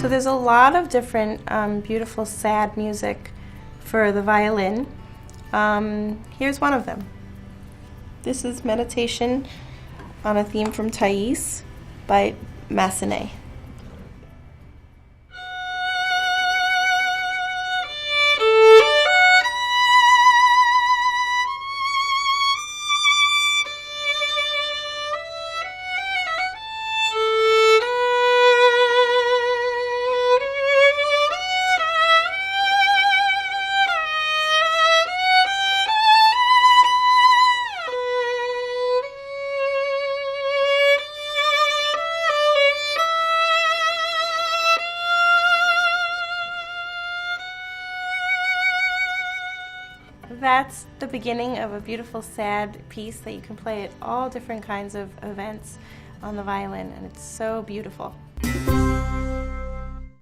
So there's a lot of different beautiful sad music for the violin. Here's one of them. This is Meditation on a Theme from Thais by Massenet. That's the beginning of a beautiful sad piece that you can play at all different kinds of events on the violin, and it's so beautiful.